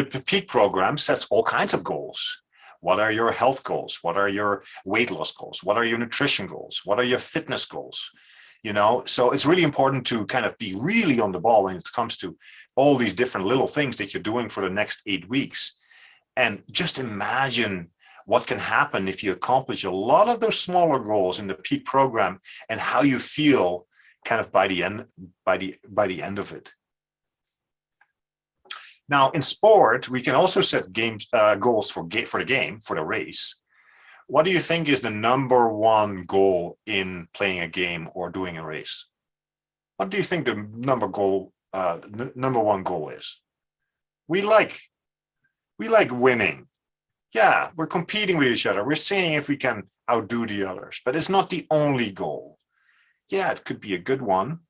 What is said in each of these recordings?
The peak program sets all kinds of goals. What are your health goals? What are your weight loss goals? What are your nutrition goals? What are your fitness goals? So it's really important to kind of be really on the ball when it comes to all these different little things that you're doing for the next 8 weeks. And just imagine what can happen if you accomplish a lot of those smaller goals in the peak program, and how you feel kind of by the end of it. Now, in sport, we can also set goals for the race. What do you think is the number one goal in playing a game or doing a race? What do you think the number one goal is? We like winning. Yeah, we're competing with each other. We're seeing if we can outdo the others, but it's not the only goal. Yeah, it could be a good one.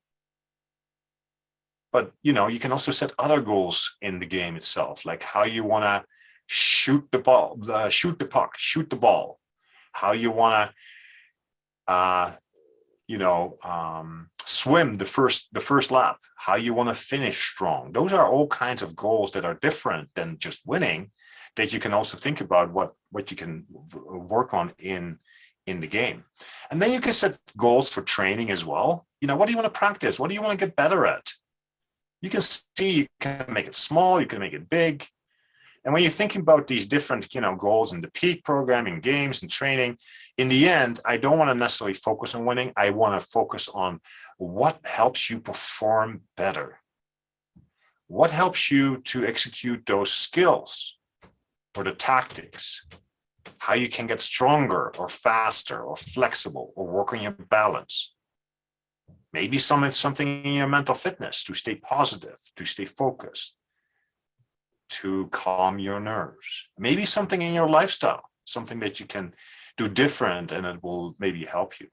But, you can also set other goals in the game itself, like how you want to shoot the ball, shoot the puck, shoot the ball, how you want to, swim the first lap, how you want to finish strong. Those are all kinds of goals that are different than just winning, that you can also think about what you can work on in the game. And then you can set goals for training as well. What do you want to practice? What do you want to get better at? You can see, you can make it small, you can make it big. And when you're thinking about these different, goals in the peak programming, games and training, in the end, I don't want to necessarily focus on winning. I want to focus on what helps you perform better. What helps you to execute those skills or the tactics? How you can get stronger or faster or flexible or work on your balance. Maybe something in your mental fitness to stay positive, to stay focused, to calm your nerves. Maybe something in your lifestyle, something that you can do different and it will maybe help you.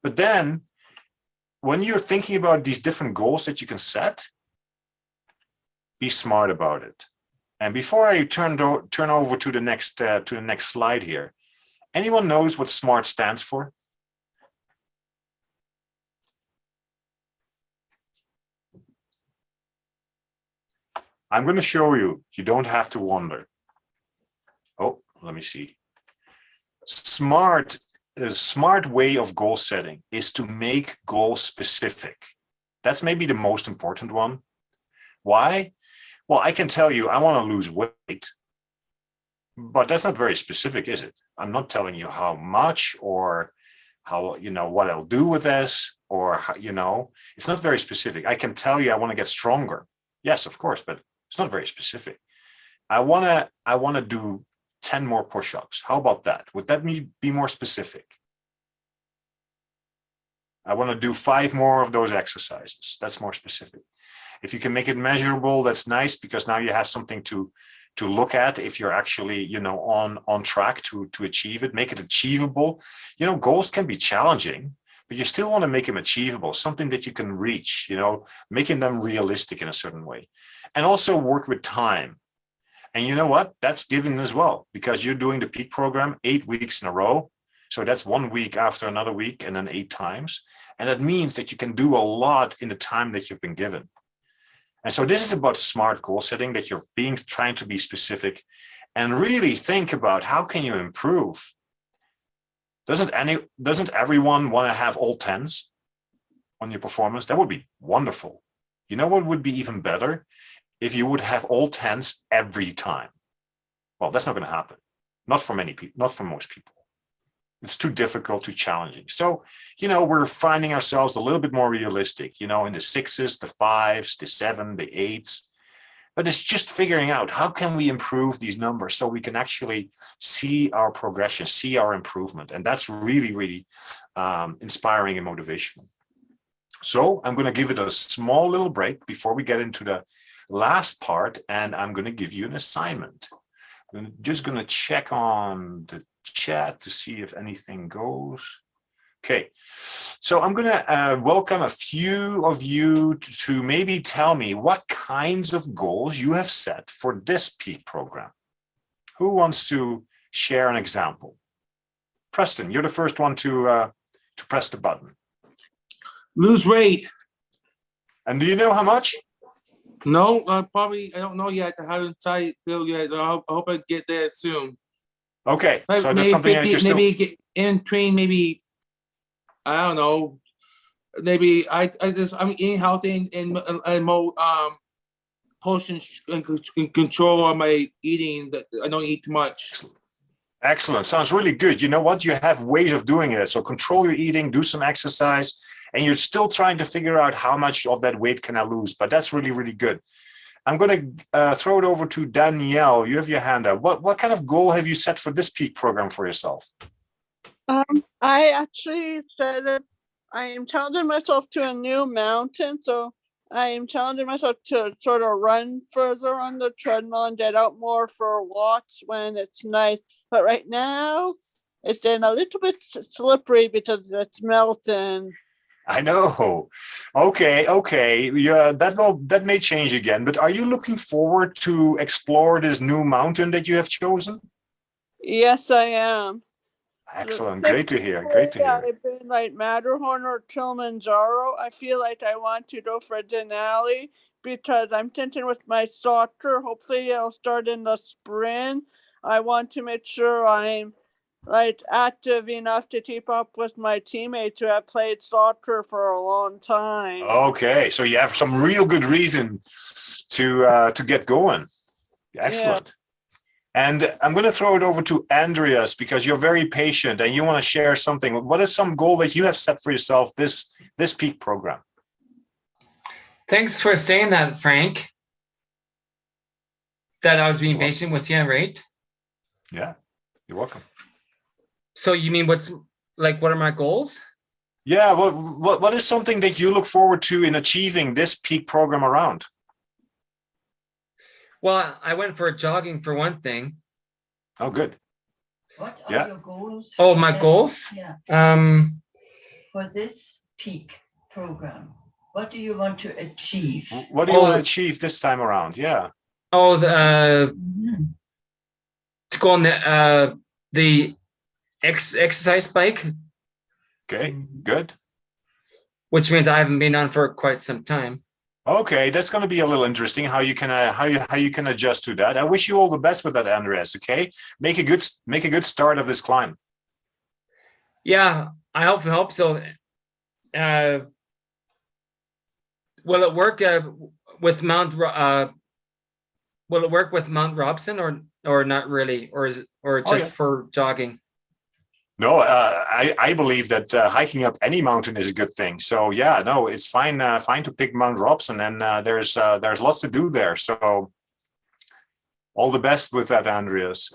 But then when you're thinking about these different goals that you can set, be smart about it. And before I turn over to the next slide here, anyone knows what SMART stands for? I'm going to show you. You don't have to wonder. Oh, let me see. A smart way of goal setting is to make goals specific. That's maybe the most important one. Why? Well, I can tell you I want to lose weight, but that's not very specific, is it? I'm not telling you how much or how, what I'll do with this, or how, it's not very specific. I can tell you I want to get stronger. Yes, of course, but it's not very specific. I want to do 10 more push-ups. How about that? Would that be more specific? I want to do 5 more of those exercises. That's more specific. If you can make it measurable, that's nice, because now you have something to look at if you're actually, on track to achieve it. Make it achievable. Goals can be challenging, but you still want to make them achievable, something that you can reach, making them realistic in a certain way. And also work with time. And you know what? That's given as well, because you're doing the peak program 8 weeks in a row. So that's 1 week after another week, and then 8 times. And that means that you can do a lot in the time that you've been given. And so this is about smart goal setting, that you're trying to be specific and really think about how can you improve. Doesn't everyone want to have all 10s on your performance? That would be wonderful. You know what would be even better? If you would have all 10s every time. Well, that's not going to happen. Not for many people, not for most people. It's too difficult, too challenging. So, we're finding ourselves a little bit more realistic, in the 6s, the 5s, the 7, the 8s. But it's just figuring out how can we improve these numbers so we can actually see our progression, see our improvement. And that's really, really inspiring and motivational. So I'm going to give it a small little break before we get into the last part, and I'm going to give you an assignment. I'm just going to check on the chat to see if anything goes. Okay, so I'm going to welcome a few of you to maybe tell me what kinds of goals you have set for this peak program. Who wants to share an example? Preston, you're the first one to press the button. Lose weight. And do you know how much? No, probably I don't know yet. I haven't decided still yet. I hope I get there soon. Okay, so that's Maybe something that 50, you're still. maybe get in train. Maybe I don't know. Maybe I'm eating healthy and more portions and control on my eating. That I don't eat too much. Excellent. Sounds really good. You know what? You have ways of doing it. So control your eating, do some exercise, and you're still trying to figure out how much of that weight can I lose. But that's really, really good. I'm going to throw it over to Danielle. You have your hand up. What kind of goal have you set for this peak program for yourself? I actually said that I am challenging myself to a new mountain. So I am challenging myself to sort of run further on the treadmill and get out more for walks when it's nice. But right now, it's getting a little bit slippery because it's melting. I know. Okay. Yeah, that may change again. But are you looking forward to explore this new mountain that you have chosen? Yes, I am. Excellent. Great to hear. Great to hear. I've been like Matterhorn or Kilimanjaro. I feel like I want to go for Denali because I'm thinking with my soccer, hopefully I'll start in the spring. I want to make sure I'm like active enough to keep up with my teammates who have played soccer for a long time. Okay, so you have some real good reason to get going. Excellent. Yeah. And I'm going to throw it over to Andreas because you're very patient and you want to share something. What is some goal that you have set for yourself this peak program? Thanks for saying that, Frank. That I was being patient with you, right? Yeah, you're welcome. So you mean what are my goals? Yeah, what is something that you look forward to in achieving this peak program around? Well, I went for jogging for one thing. Oh, good. What are your goals? Oh, my goals? Yeah. For this peak program, what do you want to achieve? What do you want to achieve this time around? Yeah. Oh, to go on the exercise bike. Okay, good. Which means I haven't been on for quite some time. Okay, that's going to be a little interesting how you can adjust to that. I wish you all the best with that, Andreas. Okay, make a good start of this climb. Yeah, I hope so. Will it work with Mount? Will it work with Mount Robson or not really, or is it just for jogging? No, I believe that hiking up any mountain is a good thing. So yeah, no, it's fine to pick Mount Robson, and there's lots to do there. So all the best with that, Andreas.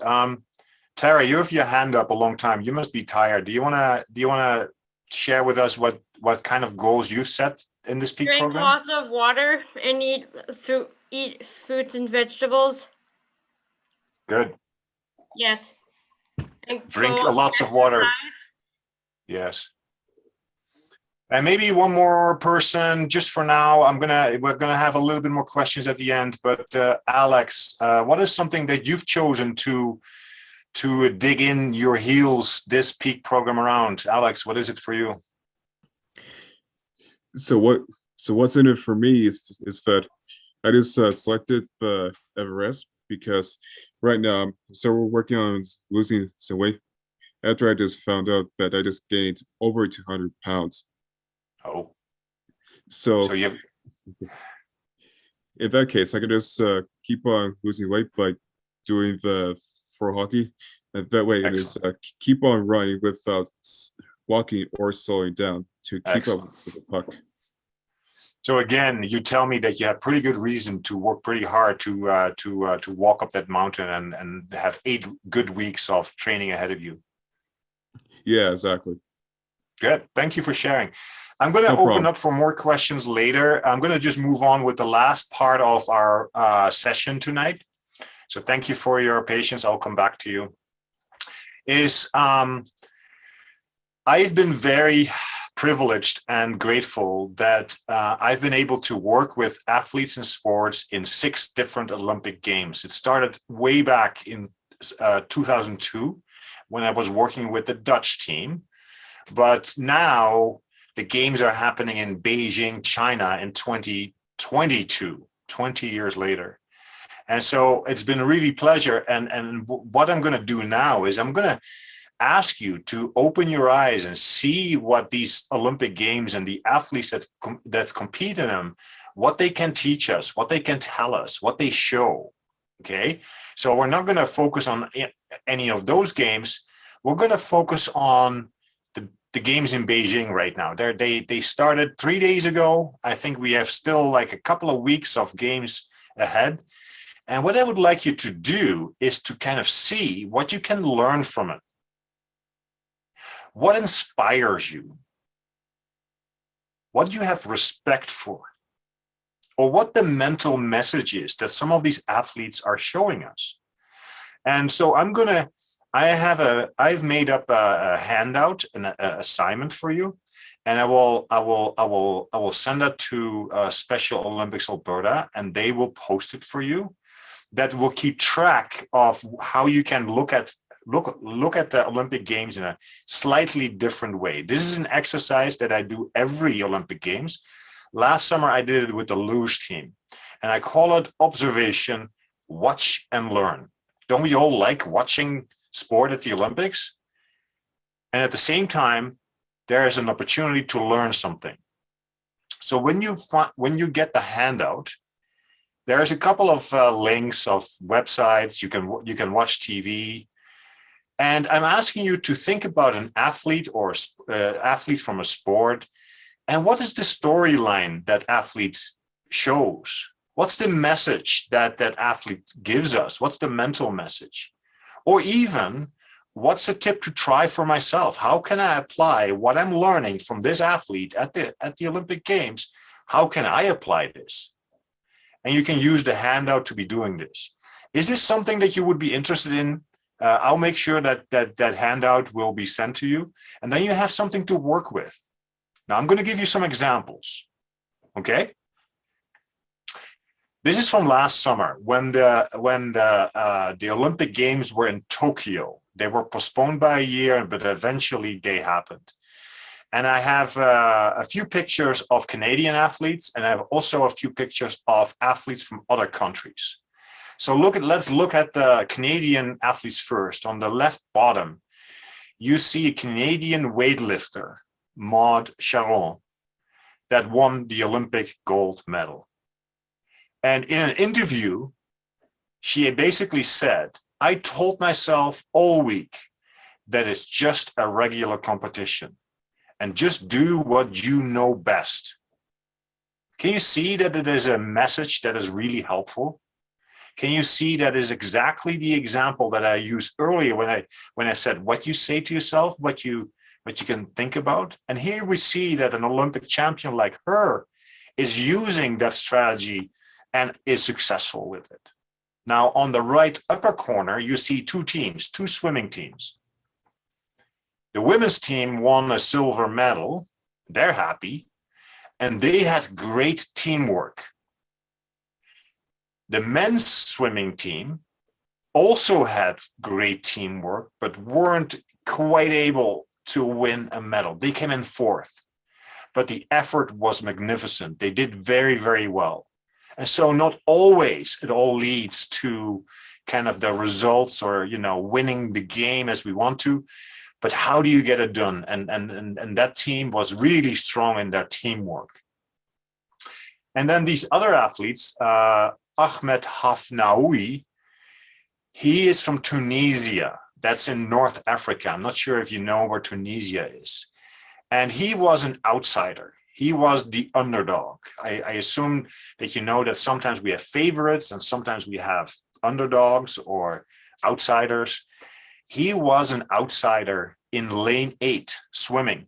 Tara, you have your hand up a long time. You must be tired. Do you wanna share with us what kind of goals you've set in this peak program? Drink lots of water and eat fruits and vegetables. Good. Yes. And drink lots of water. Yes. And maybe one more person just for now. We're gonna have a little bit more questions at the end. But Alex, what is something that you've chosen to dig in your heels this peak program around? Alex, what is it for you? So what's in it for me is that I just selected the Everest because right now we're working on losing some weight after I just found out that I just gained over 200 pounds. Oh. So you have... in that case, I can just keep on losing weight by doing the floor hockey, and that way I just keep on running without walking or slowing down to keep up with the puck. So again, you tell me that you have pretty good reason to work pretty hard to walk up that mountain and have 8 good weeks of training ahead of you. Yeah, exactly. Good. Thank you for sharing. I'm going to open up for more questions later. I'm going to just move on with the last part of our session tonight. So thank you for your patience. I'll come back to you. I've been very privileged and grateful that I've been able to work with athletes in sports in 6 different Olympic Games. It started way back in 2002 when I was working with the Dutch team. But now the games are happening in Beijing, China in 2022. 20 years later. And so it's been a really pleasure. And what I'm going to do now is I'm going to ask you to open your eyes and see what these Olympic Games and the athletes that compete in them, what they can teach us, what they can tell us, what they show. Okay, so we're not going to focus on any of those games. We're going to focus on the games in Beijing right now. They started 3 days ago. I think we have still like a couple of weeks of games ahead. And what I would like you to do is to kind of see what you can learn from it. What inspires you? What do you have respect for? Or what the mental message is that some of these athletes are showing us. And so I've made up a handout, an assignment for you, and I will send that to Special Olympics Alberta, and they will post it for you. That will keep track of how you can look at the Olympic Games in a slightly different way. This is an exercise that I do every Olympic Games. Last summer, I did it with the luge team, and I call it observation, watch, and learn. Don't we all like watching sport at the Olympics? And at the same time, there is an opportunity to learn something. So when you get the handout, there's a couple of links of websites. You can watch TV. And I'm asking you to think about an athlete or athlete from a sport. And what is the storyline that athlete shows? What's the message that athlete gives us? What's the mental message? Or even, what's a tip to try for myself? How can I apply what I'm learning from this athlete at the Olympic Games? How can I apply this? And you can use the handout to be doing this. Is this something that you would be interested in? I'll make sure that handout will be sent to you, and then you have something to work with. Now I'm going to give you some examples. Okay. This is from last summer when the Olympic Games were in Tokyo. They were postponed by a year, but eventually they happened. And I have a few pictures of Canadian athletes, and I have also a few pictures of athletes from other countries. So let's look at the Canadian athletes first. On the left bottom, you see a Canadian weightlifter, Maud Charon, that won the Olympic gold medal. And in an interview, she basically said, I told myself all week that it's just a regular competition and just do what you know best. Can you see that it is a message that is really helpful? Can you see that is exactly the example that I used earlier when I said what you say to yourself, what you can think about? And here we see that an Olympic champion like her is using that strategy and is successful with it. Now, on the right upper corner, you see two teams, two swimming teams. The women's team won a silver medal. They're happy. And they had great teamwork. The men's swimming team also had great teamwork, but weren't quite able to win a medal. They came in fourth, but the effort was magnificent. They did very, very well. And so not always it all leads to kind of the results or, winning the game as we want to, but how do you get it done? And that team was really strong in their teamwork. And then these other athletes, Ahmed Hafnaoui, he is from Tunisia. That's in North Africa. I'm not sure if you know where Tunisia is. And he was an outsider. He was the underdog. I assume that you know that sometimes we have favorites and sometimes we have underdogs or outsiders. He was an outsider in lane 8 swimming.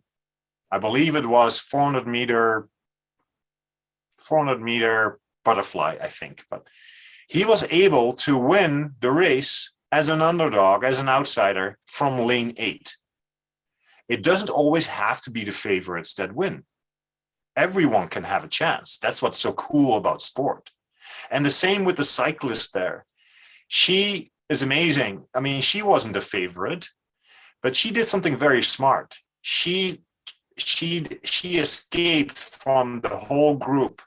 I believe it was 400 meter butterfly, I think. But he was able to win the race as an underdog, as an outsider from lane 8. It doesn't always have to be the favorites that win. Everyone can have a chance. That's what's so cool about sport. And the same with the cyclist there. She is amazing. I mean, she wasn't a favorite, but she did something very smart. She escaped from the whole group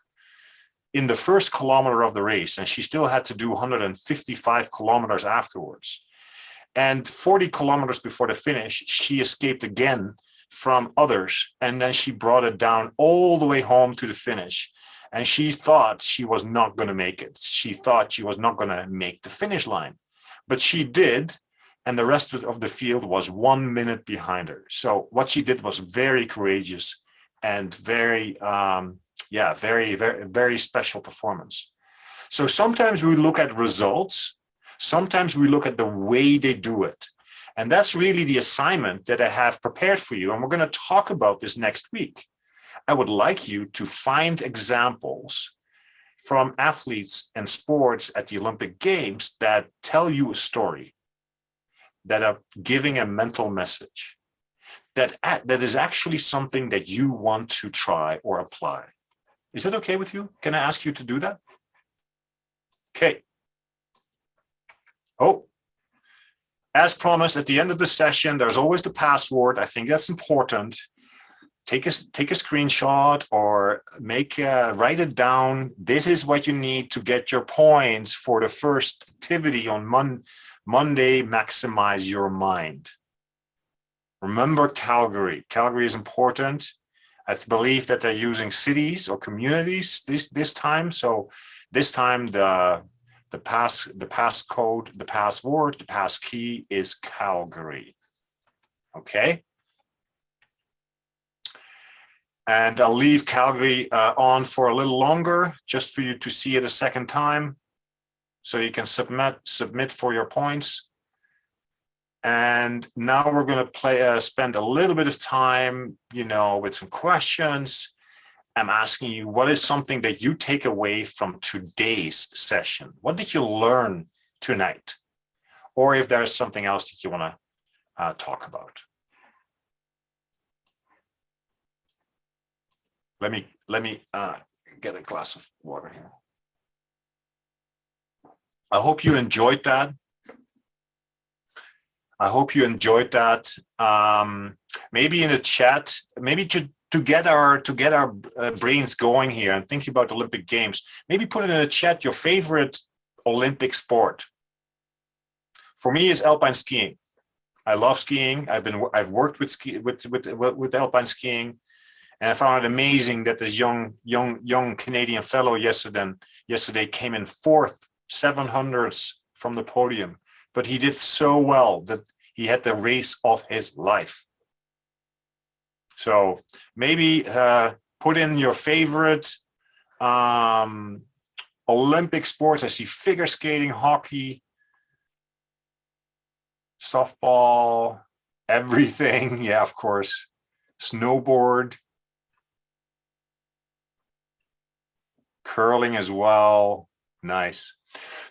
in the first kilometer of the race, and she still had to do 155 kilometers afterwards. And 40 kilometers before the finish, she escaped again from others, and then she brought it down all the way home to the finish. And she thought she was not going to make it. She thought she was not going to make the finish line, but she did. And the rest of the field was 1 minute behind her. So what she did was very courageous and very, very, very, very special performance. So sometimes we look at results. Sometimes we look at the way they do it. And that's really the assignment that I have prepared for you. And we're going to talk about this next week. I would like you to find examples from athletes and sports at the Olympic Games that tell you a story, that are giving a mental message, that is actually something that you want to try or apply. Is that okay with you? Can I ask you to do that? Okay. Oh, as promised, at the end of the session, there's always the password. I think that's important. Take a screenshot or write it down. This is what you need to get your points for the first activity on Monday. Maximize your mind. Remember Calgary. Calgary is important. I believe that they're using cities or communities this time. So this time the password, the pass key is Calgary. Okay. And I'll leave Calgary on for a little longer, just for you to see it a second time, so you can submit for your points. And now we're going to spend a little bit of time, with some questions. I'm asking you, what is something that you take away from today's session? What did you learn tonight? Or if there's something else that you want to talk about. Let me get a glass of water here. I hope you enjoyed that. Maybe in the chat, maybe to get our brains going here and thinking about Olympic Games, maybe put it in the chat your favorite Olympic sport. For me, it's alpine skiing. I love skiing. I've worked with alpine skiing. And I found it amazing that this young Canadian fellow yesterday came in fourth, 700ths from the podium. But he did so well that he had the race of his life. So maybe put in your favorite Olympic sports. I see figure skating, hockey, softball, everything. Yeah, of course. Snowboard. Curling as well. Nice.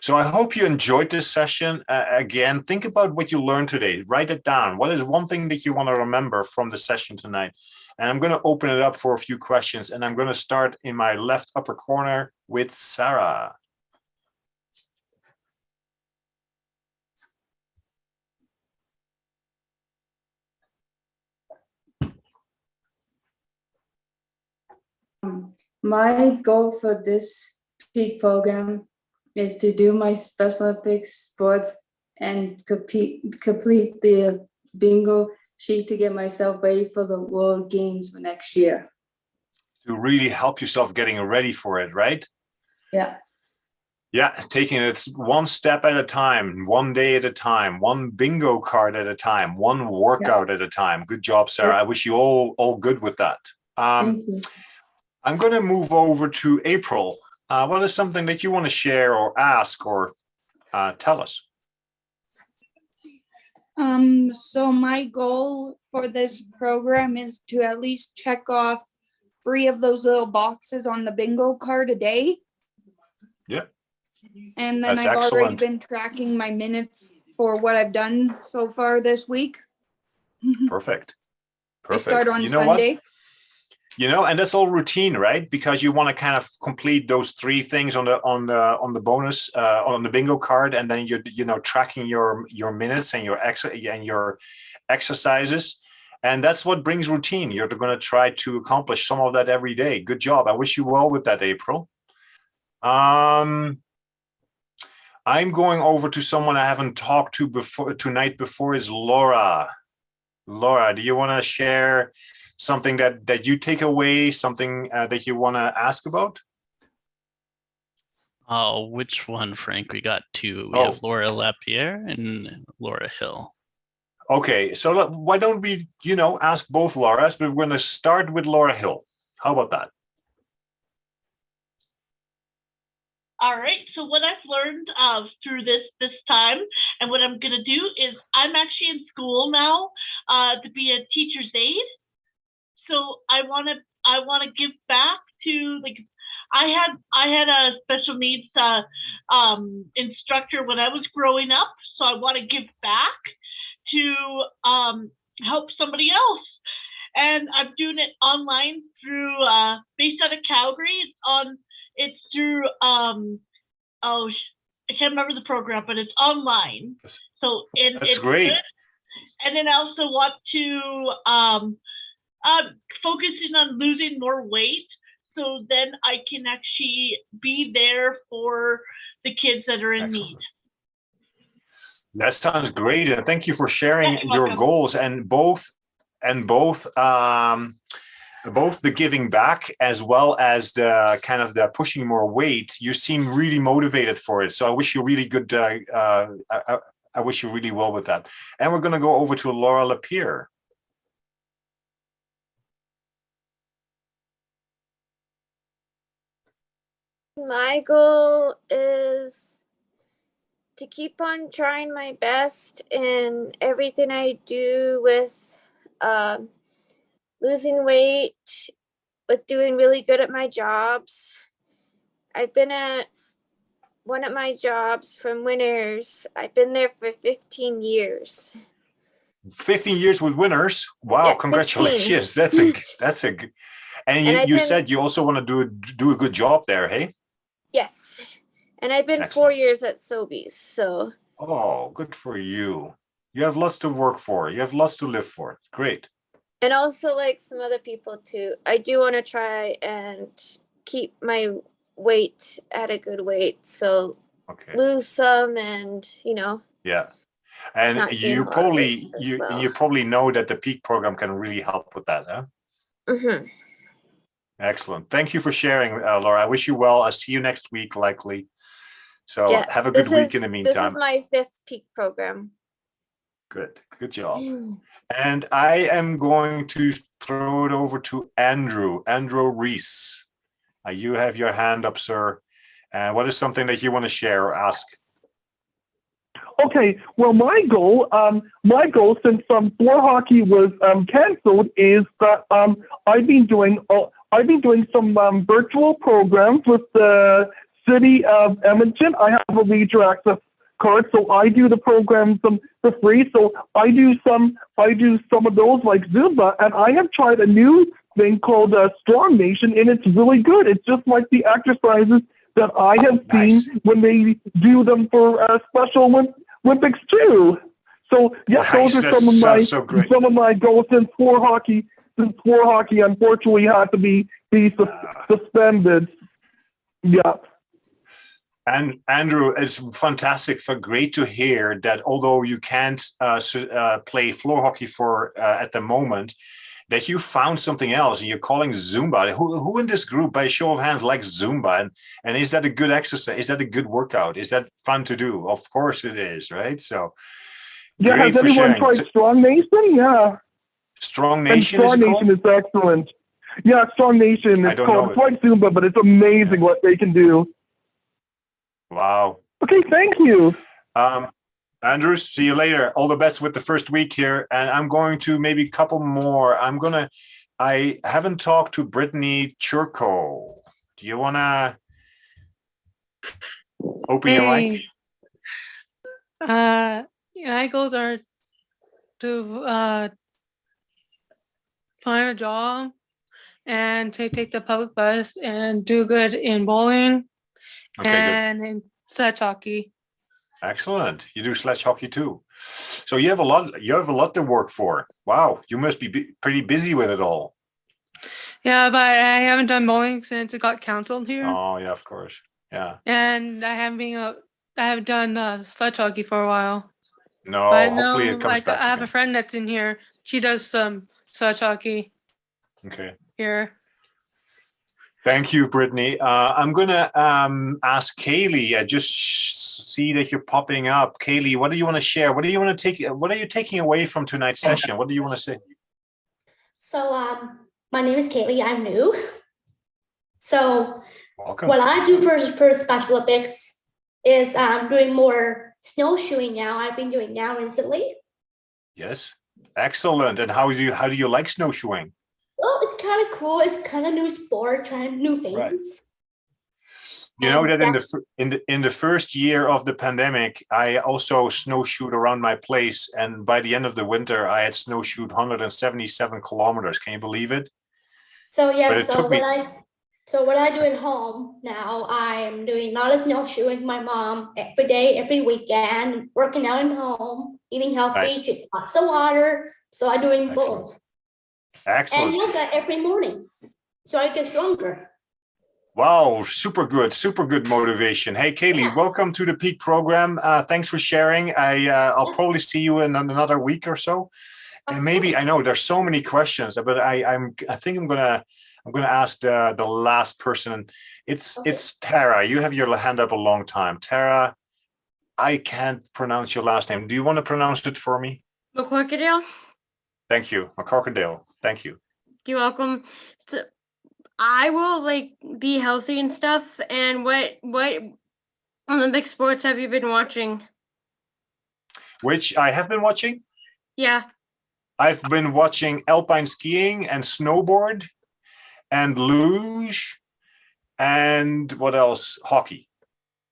So I hope you enjoyed this session. Again, think about what you learned today. Write it down. What is one thing that you want to remember from the session tonight? And I'm going to open it up for a few questions. And I'm going to start in my left upper corner with Sarah. My goal for this peak program is to do my Special Olympics sports and complete the bingo sheet to get myself ready for the World Games for next year. To really help yourself getting ready for it, right? Yeah. Yeah, taking it one step at a time, one day at a time, one bingo card at a time, one workout at a time. Good job, Sarah. I wish you all good with that. Thank you. I'm going to move over to April. What is something that you want to share or ask or tell us? So my goal for this program is to at least check off 3 of those little boxes on the bingo card a day. Yeah. And then That's I've already excellent. been tracking my minutes for what I've done so far this week. Perfect. I start on You know what? Sunday. And that's all routine, right? Because you want to kind of complete those 3 things on the bonus on the bingo card, and then you're tracking your minutes and your exercises, and that's what brings routine. You're going to try to accomplish some of that every day. Good job. I wish you well with that, April. I'm going over to someone I haven't talked to before tonight before is Laura. Laura, do you want to share something that you take away, something that you want to ask about? Oh, which one, Frank? We got two. We have Laura Lapierre and Laura Hill. Okay, so why don't we, ask both Lauras, but we're going to start with Laura Hill. How about that? All right, so what I've learned through this time, and what I'm gonna do is I'm actually in school now to be a teacher's aide. So I wanna give back to, like, I had a special needs instructor when I was growing up, so I want to give back to help somebody else. And I'm doing it online through based out of Calgary. It's through I can't remember the program, but it's online. So that's great. Good. And then I also want to focusing on losing more weight, so then I can actually be there for the kids that are in need. That sounds great, and thank you for sharing your goals, and both the giving back as well as the kind of the pushing more weight. You seem really motivated for it, so I wish you really good. I wish you really well with that. And we're going to go over to Laura Lapierre. My goal is to keep on trying my best in everything I do with losing weight, with doing really good at my jobs. I've been at one of my jobs from Winners. I've been there for 15 years. 15 years with Winners. Wow, yeah, congratulations. 15. That's a and you said you also want to do a good job there, hey? Yes. And I've been Excellent. 4 years at Sobeys, so. Oh, good for you. You have lots to work for. You have lots to live for. Great. And also, like some other people too, I do want to try and keep my weight at a good weight. So lose some and, Yeah. And you probably know that the Peak program can really help with that, huh? Mm-hmm. Excellent. Thank you for sharing, Laura. I wish you well. I'll see you next week, likely. So have a good week in the meantime. This is my 5th Peak program. Good job. And I am going to throw it over to Andrew Reese. You have your hand up, sir. What is something that you want to share or ask? Okay, well, my goal since floor hockey was canceled is that I've been doing some virtual programs with the city of Edmonton. I have a leisure access card, so I do the programs for free. So I do some of those like Zumba, and I have tried a new thing called Strong Nation, and it's really good. It's just like the exercises that I have seen when they do them for Special Olympics too. So yeah, those are some of my goals since floor hockey unfortunately had to be suspended. Yeah. And Andrew, it's fantastic, great to hear that although you can't play floor hockey for at the moment, that you found something else and you're calling Zumba. Who in this group, by show of hands, likes Zumba? And is that a good exercise? Is that a good workout? Is that fun to do? Of course it is, right? So yeah, has anyone tried Strong Nation? Yeah. Strong Nation. And Strong Nation is excellent. Yeah, Strong Nation. It's like Zumba, but it's amazing what they can do. Wow. Okay, thank you. Andrew, see you later. All the best with the first week here. And I'm going to maybe a couple more. I haven't talked to Brittany Churko. Do you want to open your mic? My goals are to find a job and to take the public bus and do good in bowling and in sledge hockey. Excellent. You do sledge hockey too. So you have a lot to work for. Wow, you must be pretty busy with it all. Yeah, but I haven't done bowling since it got canceled here. Oh yeah, of course. Yeah. And I haven't done sledge hockey for a while. No, But I hopefully know, it comes like, back I have a again. friend that's in here. She does some sledge hockey Okay. here. Thank you, Brittany. I'm gonna ask Kaylee. I just see that you're popping up. Kaylee, what do you want to share? What do you want to take? What are you taking away from tonight's session? What do you want to say? So my name is Kaylee. I'm new. So Welcome. what I do for Special Olympics is doing more snowshoeing now. I've been doing now recently. Yes. Excellent. And how do you like snowshoeing? Well, it's kind of cool. It's kind of new sport, trying new things. Right. You know that in the first year of the pandemic, I also snowshoed around my place, and by the end of the winter, I had snowshoed 177 kilometers. Can you believe it? So yeah, But it took me. what I do at home now, I'm doing a lot of snowshoeing with my mom every day, every weekend, working out at home, eating healthy, Nice. drinking lots of water. So I'm doing both. Excellent. And yoga every morning, so I get stronger. Wow, super good motivation. Hey, Kaylee, welcome to the Peak program. Thanks for sharing. I'll probably see you in another week or so. And maybe, I know there's so many questions, but I think I'm gonna ask the last person. It's Tara. You have your hand up a long time. Tara, I can't pronounce your last name. Do you want to pronounce it for me? McCorkadale. Thank you. McCorkadale. Thank you. You're welcome. So I will be healthy and stuff. And what Olympic sports have you been watching? Which I have been watching? Yeah. I've been watching alpine skiing and snowboard and luge and what else? Hockey.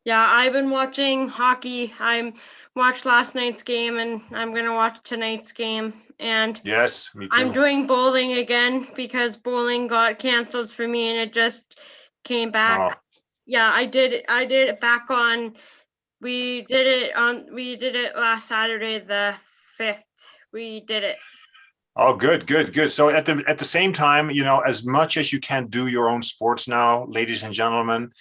Yeah, I've been watching hockey. I watched last night's game and I'm going to watch tonight's game. And yes, me too. I'm doing bowling again because bowling got canceled for me and it just came back. Oh. Yeah, I did it back on. We did it last Saturday, the 5th. We did it. Oh, good. So at the same time, as much as you can do your own sports now, ladies and gentlemen,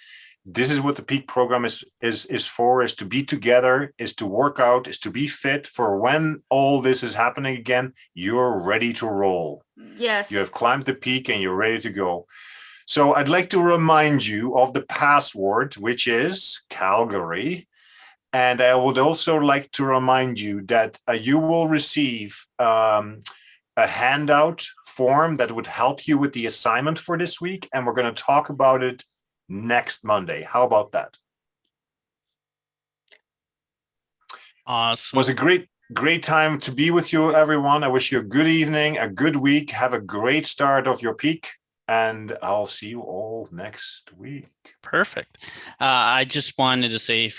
this is what the Peak program is for, is to be together, is to work out, is to be fit for when all this is happening again, you're ready to roll. Yes. You have climbed the peak and you're ready to go. So I'd like to remind you of the password, which is Calgary. And I would also like to remind you that you will receive a handout form that would help you with the assignment for this week. And we're going to talk about it next Monday. How about that? Awesome. It was a great time to be with you, everyone. I wish you a good evening, a good week. Have a great start of your peak. And I'll see you all next week. Perfect. I just wanted to say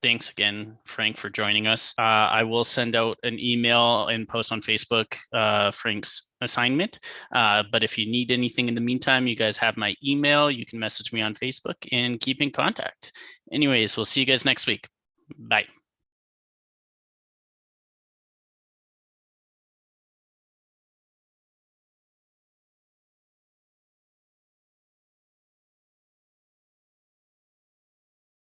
thanks again, Frank, for joining us. I will send out an email and post on Facebook Frank's assignment. But if you need anything in the meantime, you guys have my email. You can message me on Facebook and keep in contact. Anyways, we'll see you guys next week. Bye.